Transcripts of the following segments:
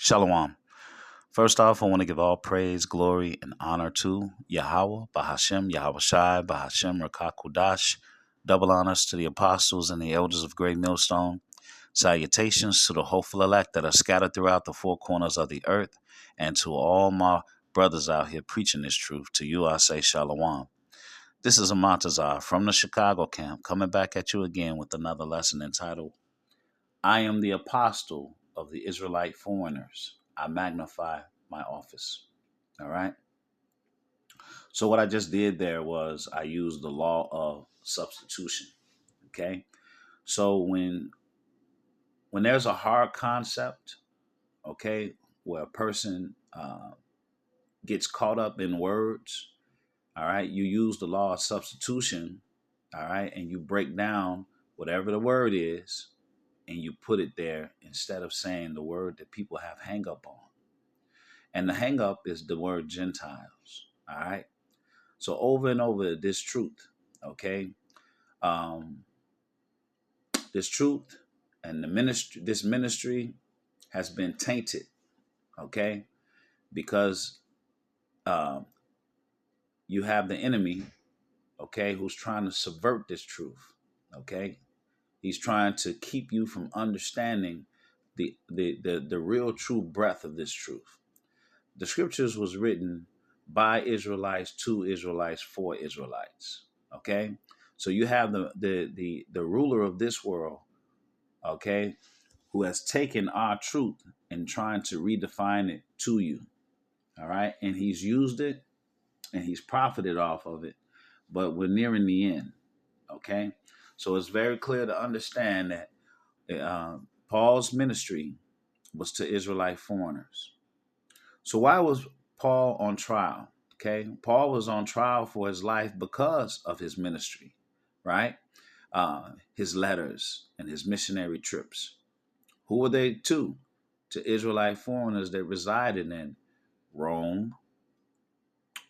Shalom. First off, I want to give all praise, glory, and honor to Yahweh, Bahashem, Yahweh Shai, Bahashem, Rakakudash. Double honors to the apostles and the elders of Great Millstone. Salutations to the hopeful elect that are scattered throughout the four corners of the earth, and to all my brothers out here preaching this truth. To you, I say Shalom. This is Amatazar from the Chicago camp, coming back at you again with another lesson entitled, I am the apostle of the Israelite foreigners. I magnify my office. All right. So what I just did there was I used the law of substitution. Okay. So when there's a hard concept, okay, where a person gets caught up in words, all right, you use the law of substitution, all right, and you break down whatever the word is and you put it there instead of saying the word that people have hang up on. And the hang up is the word Gentiles. All right. So over and over this truth, okay, this truth and this ministry has been tainted, okay, because you have the enemy, okay, who's trying to subvert this truth, okay. He's trying to keep you from understanding the real true breadth of this truth. The scriptures was written by Israelites to Israelites for Israelites. Okay, so you have the ruler of this world, okay, who has taken our truth and trying to redefine it to you. All right, and he's used it and he's profited off of it, but we're nearing the end. Okay, so it's very clear to understand that Paul's ministry was to Israelite foreigners. So why was Paul on trial? Okay, Paul was on trial for his life because of his ministry, right? His letters and his missionary trips. Who were they to? To Israelite foreigners that resided in Rome,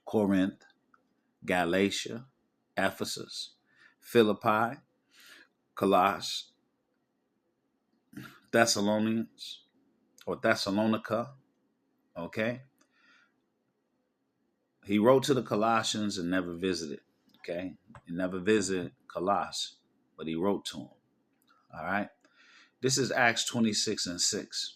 Corinth, Galatia, Ephesus, Philippi, Colossus, Thessalonians, or Thessalonica, okay? He wrote to the Colossians and never visited, okay? He never visited Colossus, but he wrote to them, all right? This is Acts 26:6.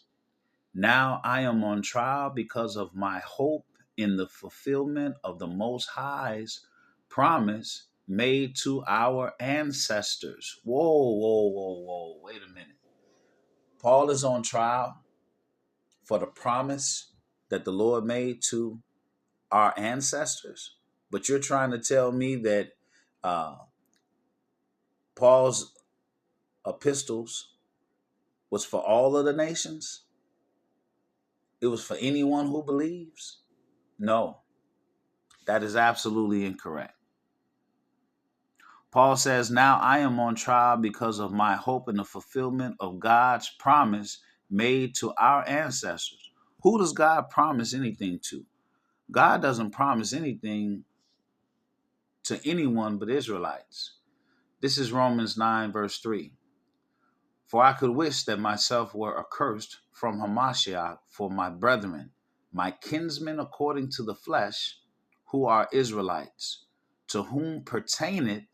Now I am on trial because of my hope in the fulfillment of the Most High's promise made to our ancestors. Whoa. Wait a minute. Paul is on trial for the promise that the Lord made to our ancestors. But you're trying to tell me that Paul's epistles was for all of the nations? It was for anyone who believes? No, that is absolutely incorrect. Paul says, now I am on trial because of my hope in the fulfillment of God's promise made to our ancestors. Who does God promise anything to? God doesn't promise anything to anyone but Israelites. This is Romans 9:3. For I could wish that myself were accursed from Hamashiach for my brethren, my kinsmen according to the flesh, who are Israelites, to whom pertaineth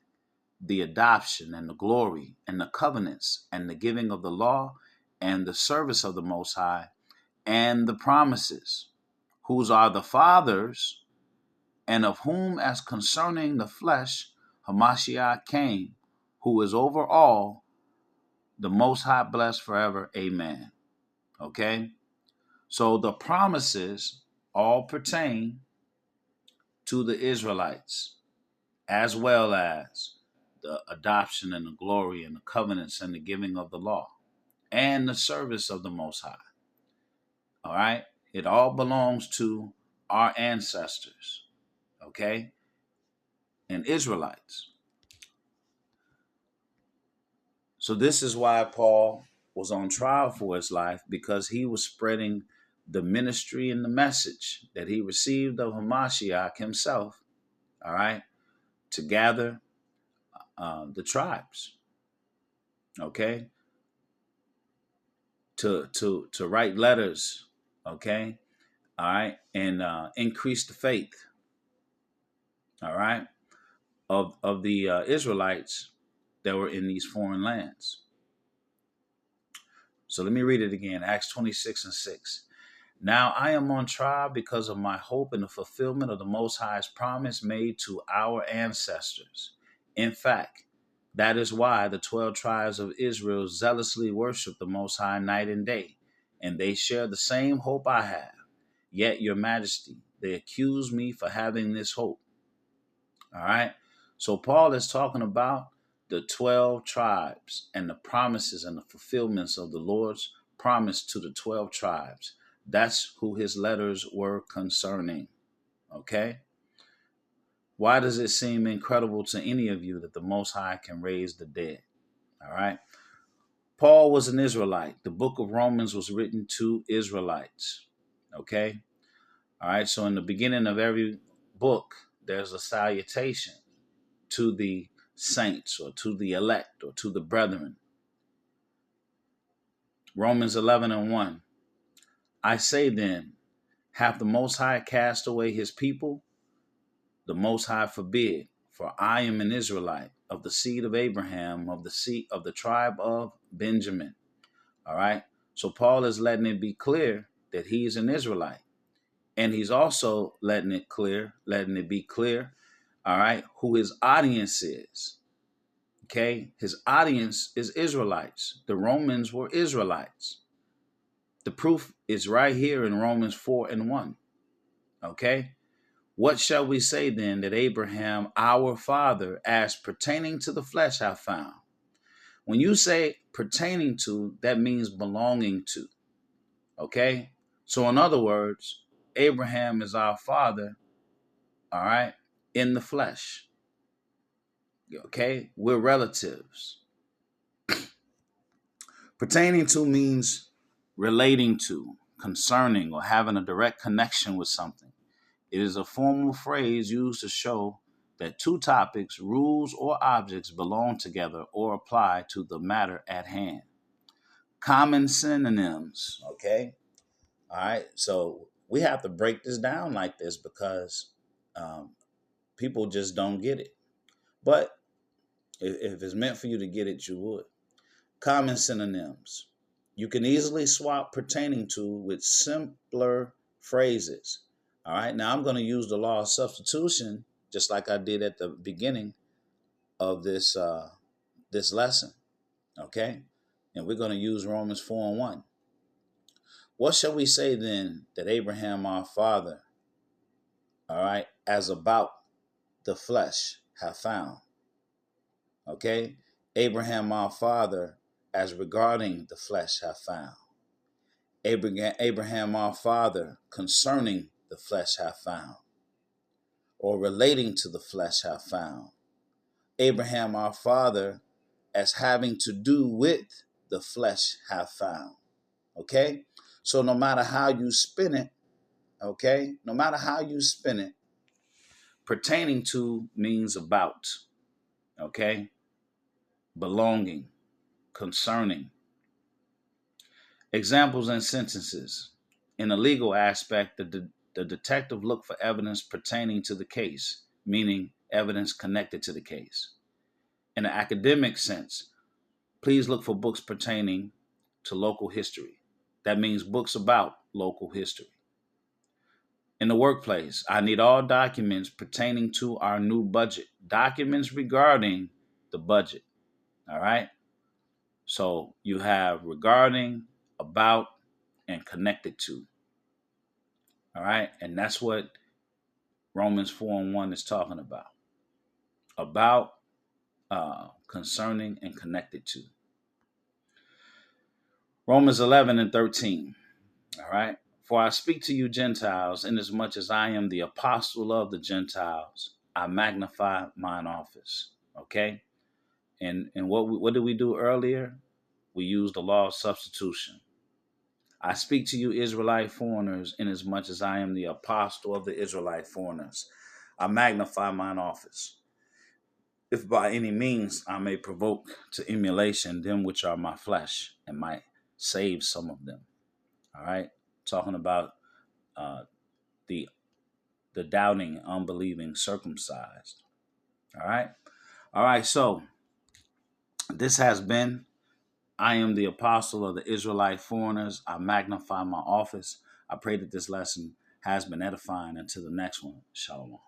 the adoption and the glory and the covenants and the giving of the law and the service of the Most High and the promises, whose are the fathers, and of whom as concerning the flesh Hamashiach came, who is over all, the Most High blessed forever. Amen. Okay? So the promises all pertain to the Israelites, as well as the adoption and the glory and the covenants and the giving of the law and the service of the Most High. All right? It all belongs to our ancestors, okay? And Israelites. So this is why Paul was on trial for his life, because he was spreading the ministry and the message that he received of Hamashiach himself, all right, to gather the tribes, okay, to write letters Okay. All right. And increase the faith. All right. Of the Israelites that were in these foreign lands. So let me read it again. Acts 26:6. Now I am on trial because of my hope in the fulfillment of the Most High's promise made to our ancestors. In fact, that is why the 12 tribes of Israel zealously worship the Most High night and day, and they share the same hope I have. Yet, Your Majesty, they accuse me for having this hope. All right. So Paul is talking about the 12 tribes and the promises and the fulfillments of the Lord's promise to the 12 tribes. That's who his letters were concerning. Okay. Why does it seem incredible to any of you that the Most High can raise the dead? All right. Paul was an Israelite. The book of Romans was written to Israelites. Okay. All right. So in the beginning of every book, there's a salutation to the saints or to the elect or to the brethren. Romans 11:1. I say then, hath the Most High cast away his people? The Most High forbid, for I am an Israelite of the seed of Abraham, of the seed of the tribe of Benjamin. All right. So Paul is letting it be clear that he's an Israelite. And he's also letting it be clear, all right, who his audience is. Okay, his audience is Israelites. The Romans were Israelites. The proof is right here in Romans 4:1. Okay, what shall we say then that Abraham, our father, as pertaining to the flesh, hath found? When you say pertaining to, that means belonging to. Okay, so in other words, Abraham is our father, all right, in the flesh. Okay, we're relatives. Pertaining to means relating to, concerning, or having a direct connection with something. It is a formal phrase used to show that two topics, rules, or objects belong together or apply to the matter at hand. Common synonyms, okay? All right, so we have to break this down like this because people just don't get it. But if it's meant for you to get it, you would. Common synonyms. You can easily swap pertaining to with simpler phrases. All right. Now I'm going to use the law of substitution just like I did at the beginning of this lesson. Okay. And we're going to use Romans 4:1. What shall we say then that Abraham our father, all right, as about the flesh have found? Okay. Abraham our father as regarding the flesh have found. Abraham our father concerning the flesh have found, or relating to the flesh have found. Abraham our father as having to do with the flesh have found. Okay? So no matter how you spin it, okay? No matter how you spin it, pertaining to means about, okay? Belonging, concerning. Examples and sentences. In a legal aspect, the detective looked for evidence pertaining to the case, meaning evidence connected to the case. In an academic sense, please look for books pertaining to local history. That means books about local history. In the workplace, I need all documents pertaining to our new budget, documents regarding the budget. All right. So you have regarding, about, and connected to. All right. And that's what Romans 4:1 is talking about. About, concerning, and connected to. Romans 11:13. All right. For I speak to you Gentiles, inasmuch as I am the apostle of the Gentiles, I magnify mine office. Okay. And what did we do earlier? We used the law of substitution. I speak to you Israelite foreigners, inasmuch as I am the apostle of the Israelite foreigners. I magnify mine office. If by any means I may provoke to emulation them which are my flesh, and might save some of them. All right. talking about uh, the doubting, unbelieving, circumcised. All right. All right. So this has been, I am the apostle of the Israelite foreigners. I magnify my office. I pray that this lesson has been edifying. Until the next one, shalom.